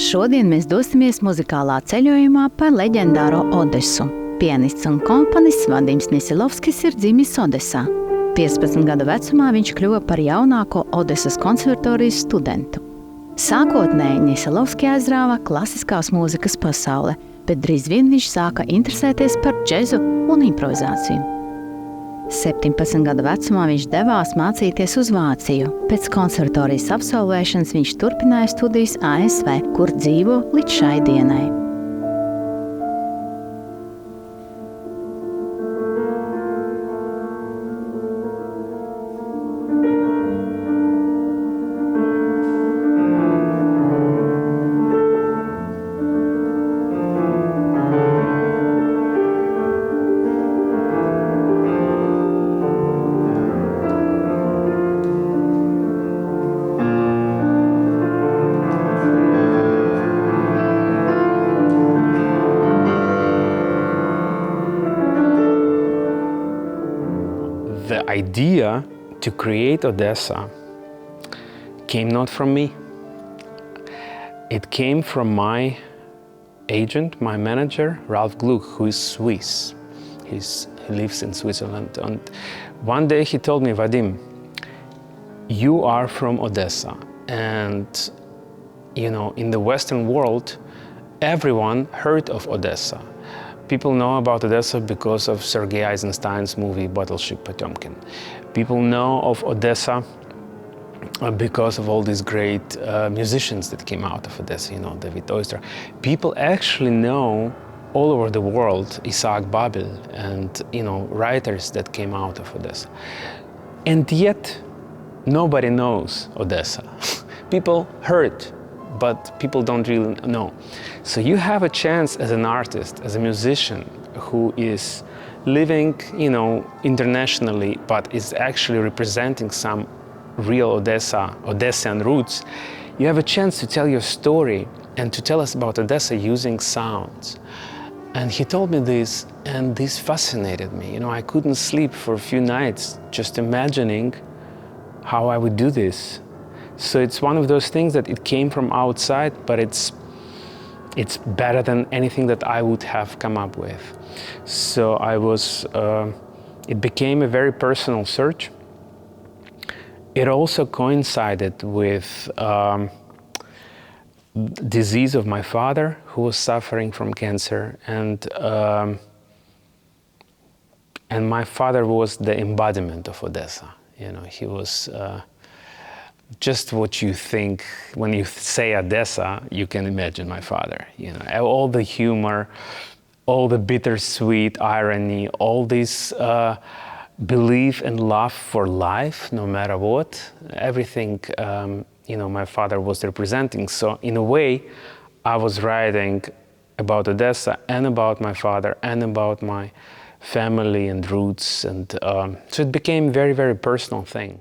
Šodien mēs dosimies muzikālā ceļojumā pa leģendāro Odesu. Pianists un komponists Vadims Neselovskis ir dzimis Odesā. 15 gadu vecumā viņš kļuva par jaunāko Odesas konservatorijas studentu. Sākotnēji Neselovski aizrāva klasiskās mūzikas pasaule, bet drīz vien viņš sāka interesēties par džezu un improvizāciju. 17 gadu vecumā viņš devās mācīties uz Vāciju. Pēc konservatorijas absolvēšanas viņš turpināja studijas ASV, kur dzīvo līdz šai dienai. The idea to create Odessa came not from me. It came from my agent, my manager, Ralph Gluck, who is Swiss. He lives in Switzerland. And one day he told me, Vadim, you are from Odessa. And, you know, in the Western world, everyone heard of Odessa. People know about Odessa because of Sergei Eisenstein's movie Battleship Potemkin. People know of Odessa because of all these great musicians that came out of Odessa, you know, David Oyster. People actually know all over the world Isaac Babel and, you know, writers that came out of Odessa. And yet, nobody knows Odessa. People heard, but people don't really know. So you have a chance as an artist, as a musician who is living, you know, internationally, but is actually representing some real Odessian roots. You have a chance to tell your story and to tell us about Odessa using sounds. And he told me this, and this fascinated me. You know, I couldn't sleep for a few nights just imagining how I would do this. So it's one of those things that it came from outside, but it's better than anything that I would have come up with. So it became a very personal search. It also coincided with disease of my father, who was suffering from cancer, and my father was the embodiment of Odessa. You know, he was just what you think when you say Odessa, you can imagine my father. You know, all the humor, all the bittersweet irony, all this belief and love for life, no matter what. Everything, you know, my father was representing. So in a way, I was writing about Odessa and about my father and about my family and roots, and so it became a very, very personal thing.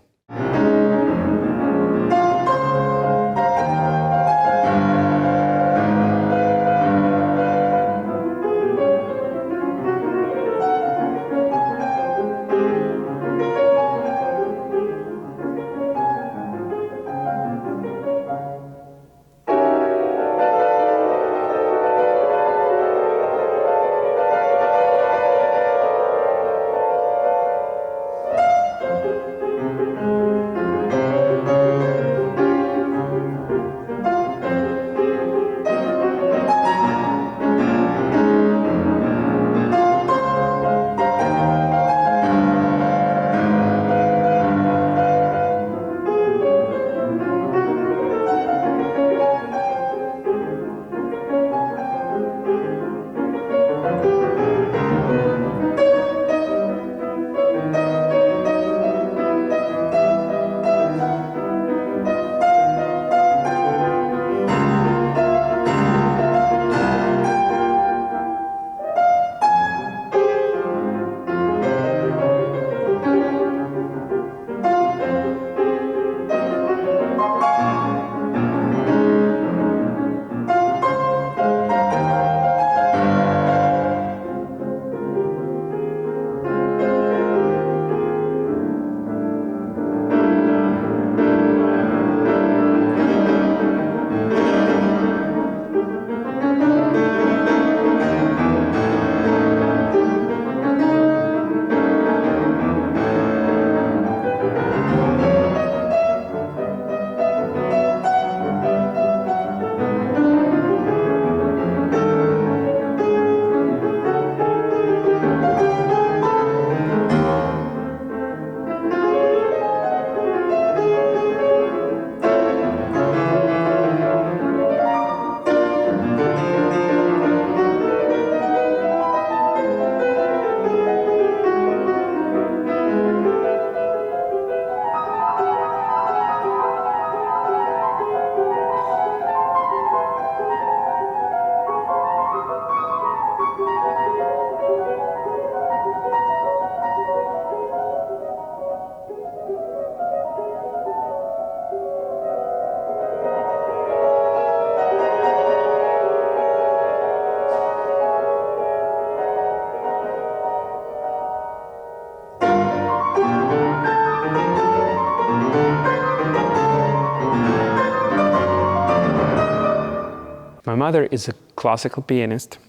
mother is a classical pianist,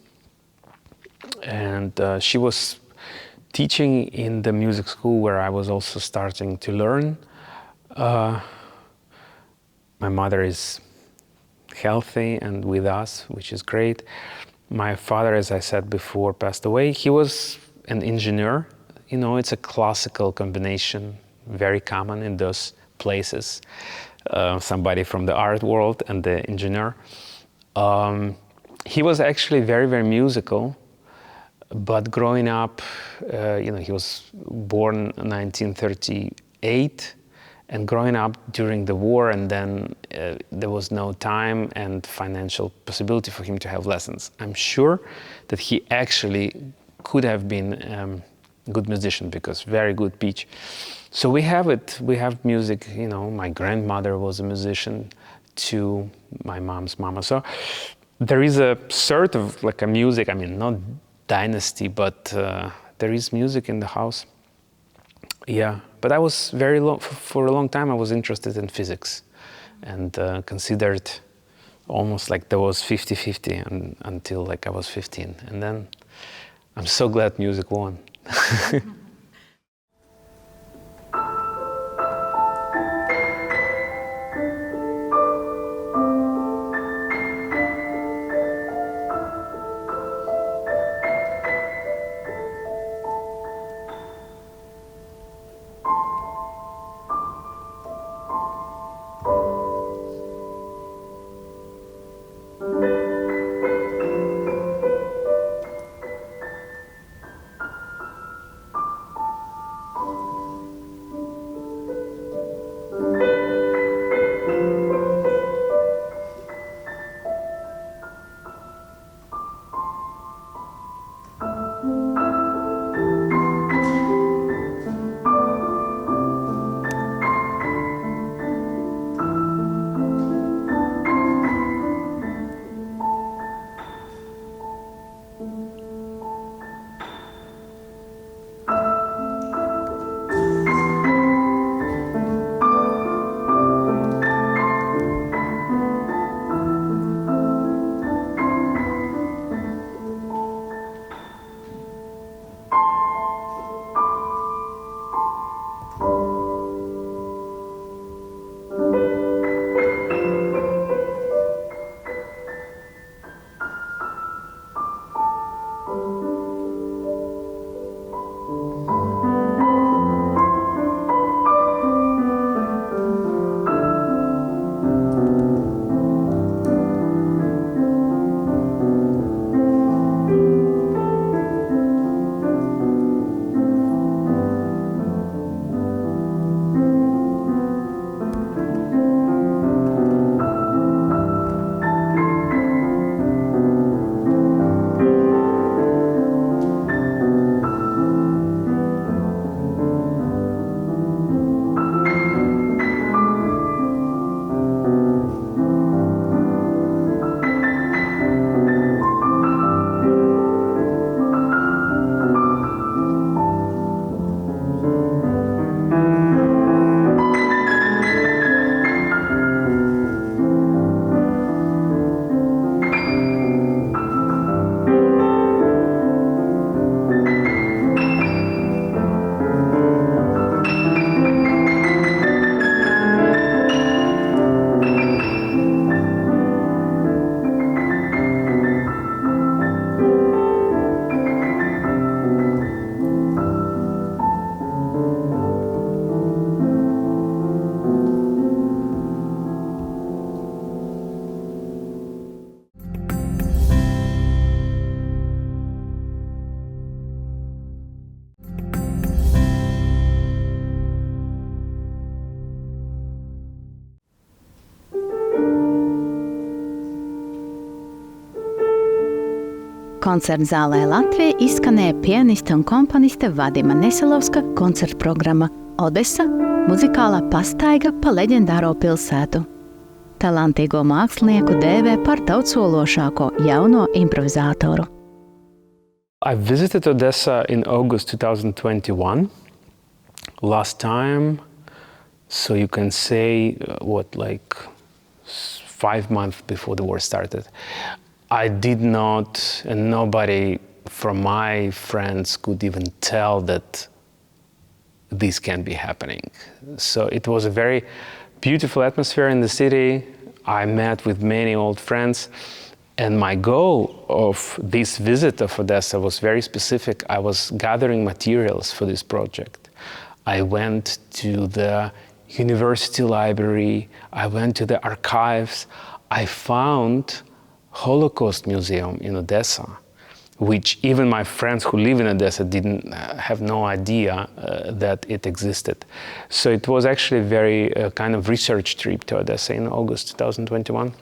and she was teaching in the music school where I was also starting to learn. My mother is healthy and with us, which is great. My father, as I said before, passed away. He was an engineer. You know, it's a classical combination, very common in those places. Somebody from the art world and the engineer. He was actually very, very musical, but growing up, he was born in 1938, and growing up during the war, and then there was no time and financial possibility for him to have lessons. I'm sure that he actually could have been a good musician, because very good pitch. So we have it. We have music. You know, my grandmother was a musician too, my mom's mama. So there is a sort of like a music. I mean, not dynasty, but there is music in the house. Yeah, but I was for a long time I was interested in physics, and considered almost like there was 50-50 until like I was 15. And then I'm so glad music won. Koncerta zālē Latvija izskanēja pianiste un komponiste Vadima Neselovska koncerta programma Odesa – Muzikāla pastaiga pa leģendāro pilsētu. Talantīgo mākslinieku dēvē par tautsološāko jauno improvizātoru. I visited Odessa in August 2021, last time, so you can say, 5 months before the war started. I did not, and nobody from my friends could even tell that this can be happening. So it was a very beautiful atmosphere in the city. I met with many old friends, and my goal of this visit of Odessa was very specific. I was gathering materials for this project. I went to the university library, I went to the archives. I found Holocaust Museum in Odessa, which even my friends who live in Odessa didn't have no idea that it existed. So it was actually a very kind of research trip to Odessa in August 2021.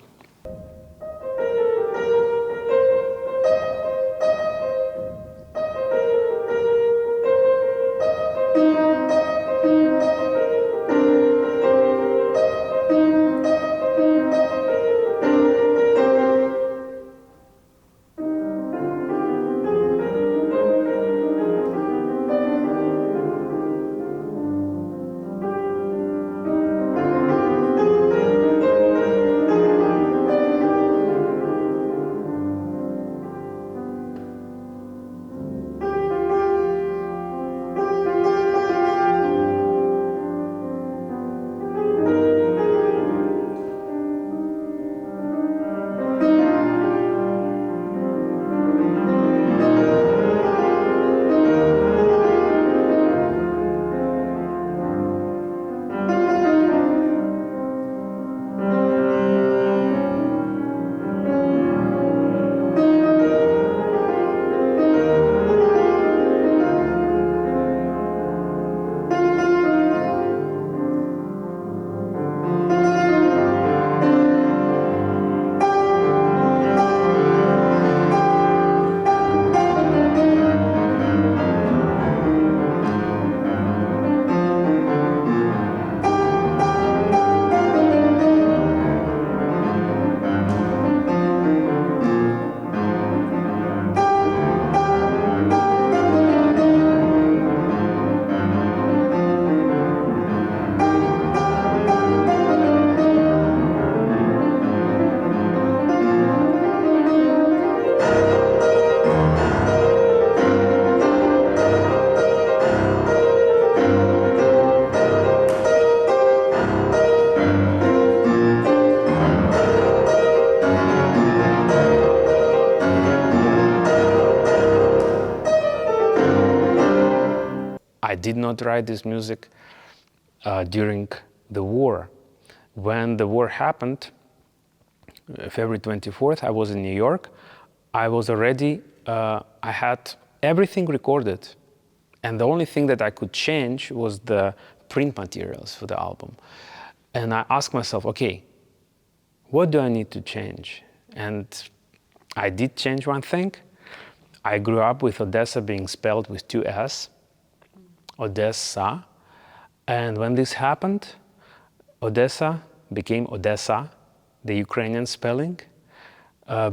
I did not write this music during the war. When the war happened, February 24th, I was in New York. I was already, I had everything recorded. And the only thing that I could change was the print materials for the album. And I asked myself, okay, what do I need to change? And I did change one thing. I grew up with Odessa being spelled with two S, Odessa. And when this happened, Odessa became Odessa, the Ukrainian spelling,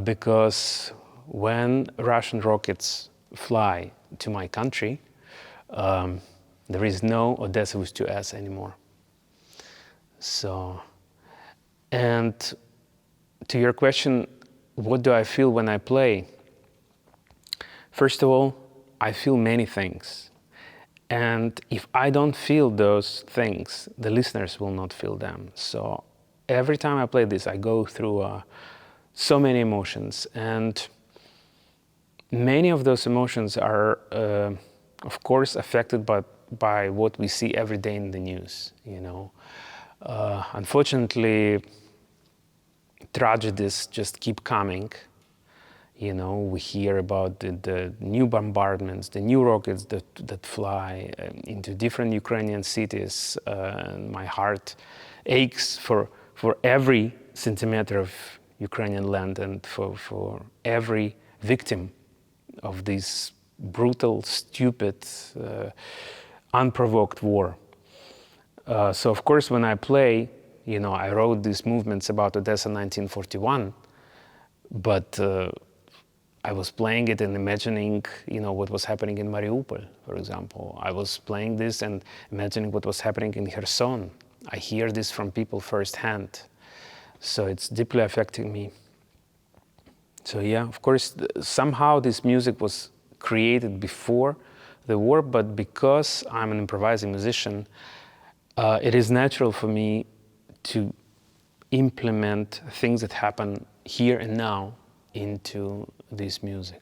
because when Russian rockets fly to my country, there is no Odessa with two S anymore. So, and to your question, what do I feel when I play? First of all, I feel many things. And if I don't feel those things, the listeners will not feel them. So every time I play this, I go through so many emotions. And many of those emotions are, of course, affected by what we see every day in the news, you know. Unfortunately, tragedies just keep coming. You know, we hear about the new bombardments, the new rockets that fly into different Ukrainian cities. And my heart aches for every centimeter of Ukrainian land and for every victim of this brutal, stupid, unprovoked war. So of course, when I play, you know, I wrote these movements about Odessa 1941, but I was playing it and imagining, you know, what was happening in Mariupol, for example. I was playing this and imagining what was happening in Kherson. I hear this from people firsthand. So it's deeply affecting me. So yeah, of course, somehow this music was created before the war, but because I'm an improvising musician, it is natural for me to implement things that happen here and now into this music.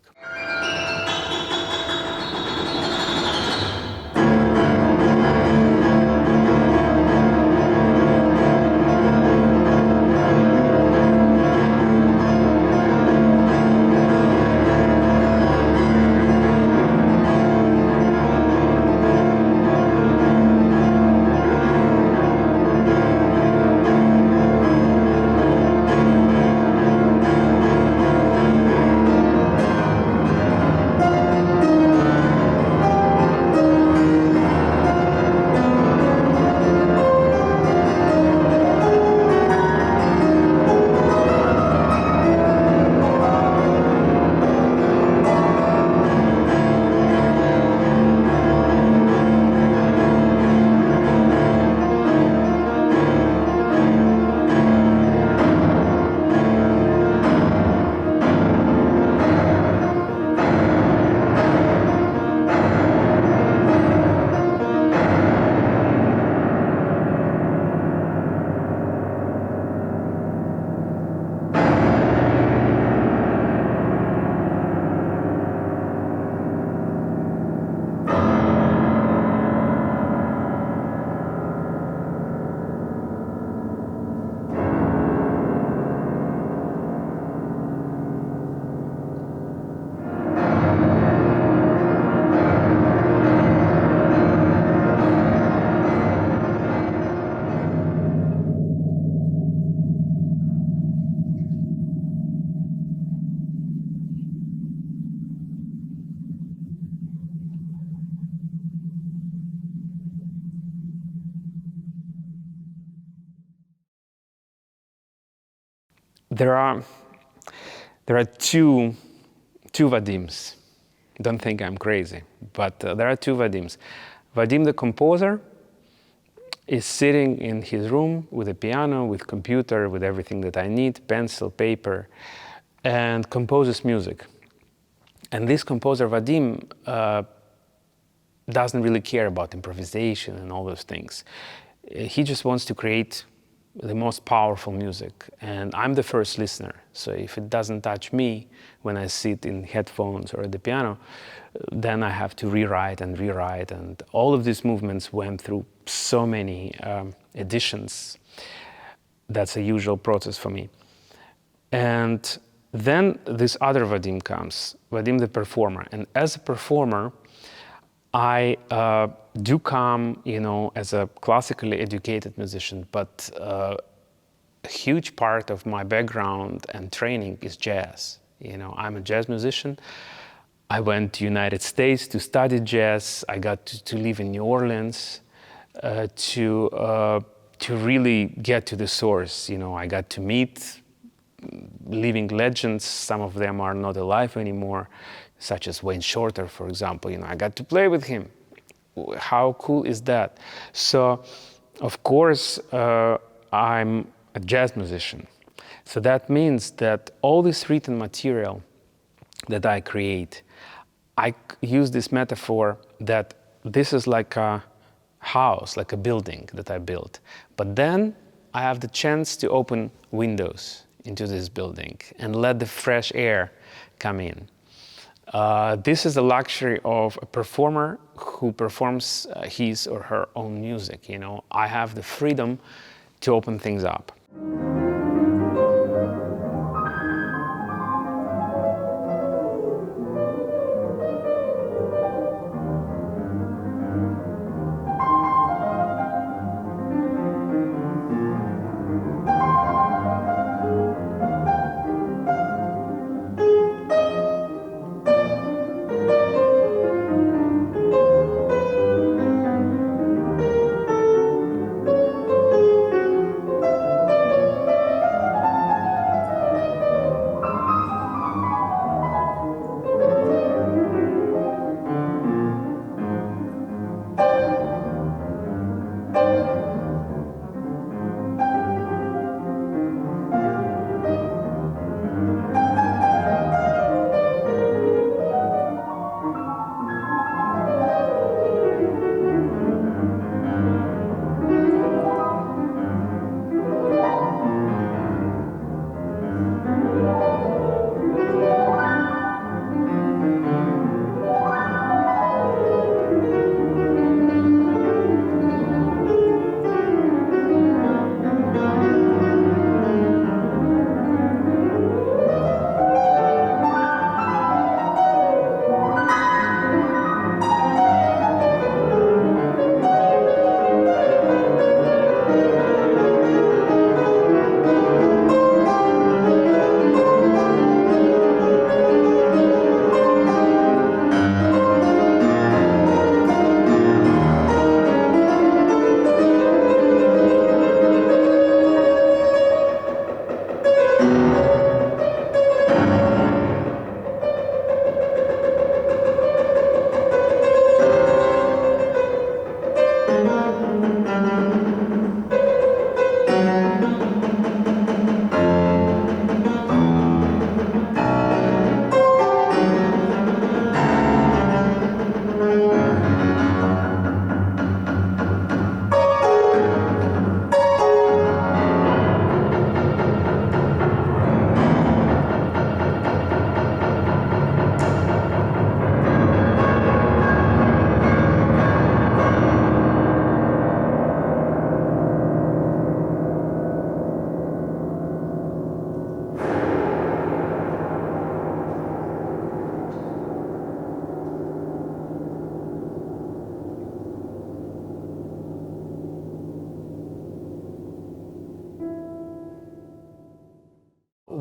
There are two Vadims. Don't think I'm crazy, but there are two Vadims. Vadim the composer is sitting in his room with a piano, with computer, with everything that I need, pencil, paper, and composes music. And this composer, Vadim, doesn't really care about improvisation and all those things. He just wants to create the most powerful music. And I'm the first listener. So if it doesn't touch me when I sit in headphones or at the piano, then I have to rewrite and rewrite. And all of these movements went through so many editions. That's a usual process for me. And then this other Vadim comes, Vadim the performer. And as a performer, I do come, as a classically educated musician, but a huge part of my background and training is jazz. I'm a jazz musician. I went to United States to study jazz. I got to live in New Orleans to really get to the source. I got to meet living legends. Some of them are not alive anymore, such as Wayne Shorter, for example. I got to play with him. How cool is that? So, of course, I'm a jazz musician. So that means that all this written material that I create, I use this metaphor that this is like a house, like a building that I built. But then I have the chance to open windows into this building and let the fresh air come in. This is the luxury of a performer who performs his or her own music. I have the freedom to open things up.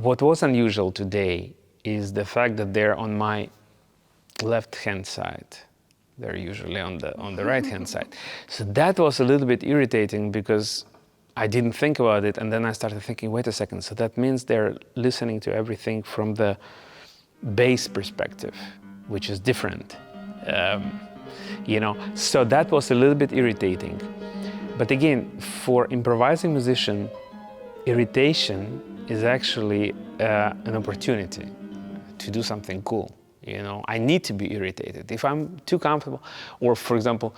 what was unusual today is the fact that they're on my left-hand side. They're usually on the right-hand side. So that was a little bit irritating because I didn't think about it, and then I started thinking, wait a second, so that means they're listening to everything from the bass perspective, which is different. So that was a little bit irritating. But again, for improvising musician, irritation is actually an opportunity to do something cool. I need to be irritated. If I'm too comfortable, or for example,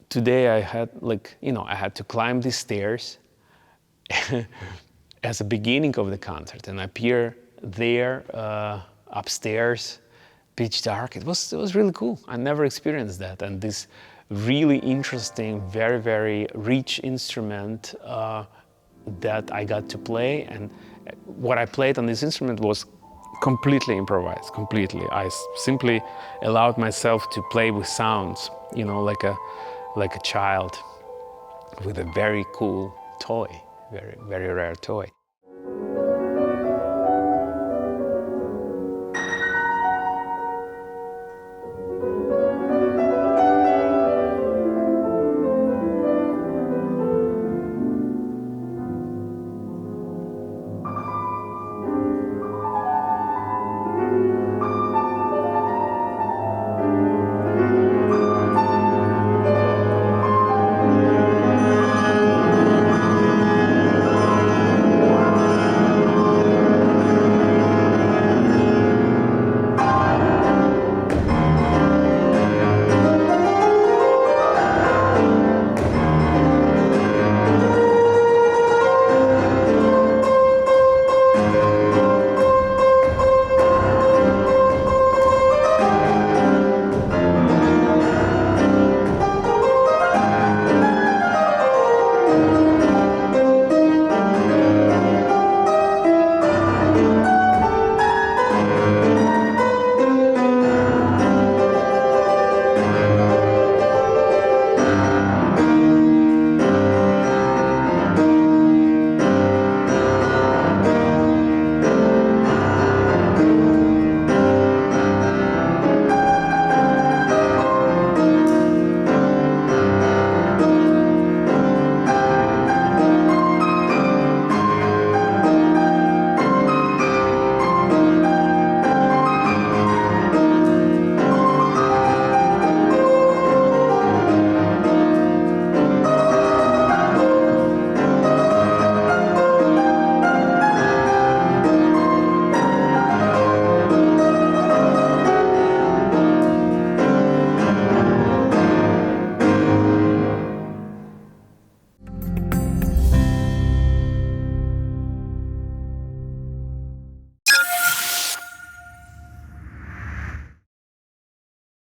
today I had I had to climb these stairs as a beginning of the concert and appear there upstairs, pitch dark. It was really cool. I never experienced that. And this really interesting, very, very rich instrument that I got to play. And what I played on this instrument was completely improvised, completely. I simply allowed myself to play with sounds, like a child with a very cool toy, very, very rare toy.